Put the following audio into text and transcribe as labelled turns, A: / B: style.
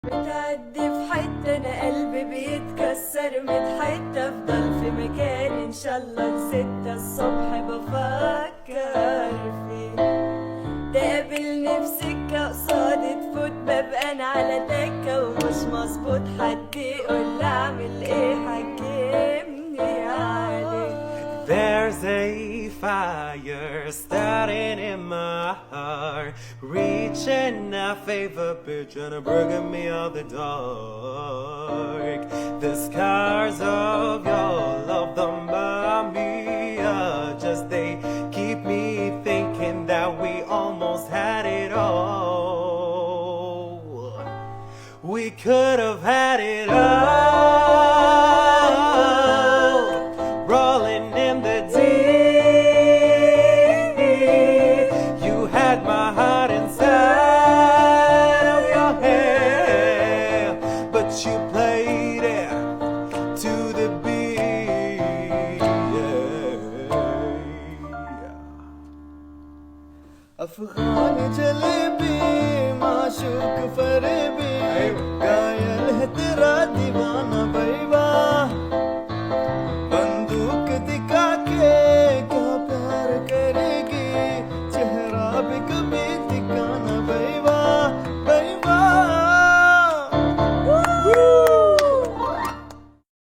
A: بتعدي في حتة انا قلبي بيتكسر، متحتة افضل في مكاني ان شاء الله ل6 الصبح بفكر فيه. تقابلني في سكة قصادي تفوت ببقى انا على دكة ومش مظبوط، حد يقول لي اعمل ايه حكمني عليه.
B: There's a fire starting in my heart, reaching a favor pitch and bringing me out the dark. The scars of your love, the mamia, just they keep me thinking that we almost had it all. We could have had it all, rolling in the deep. You had my heart inside of your hand, but you played it to the beat.
C: Afghan jalebi माशूक फरेबी घायल है तेरा दीवाना बैबा बंदूक दिखा के क्या प्यार करेगी चेहरा भी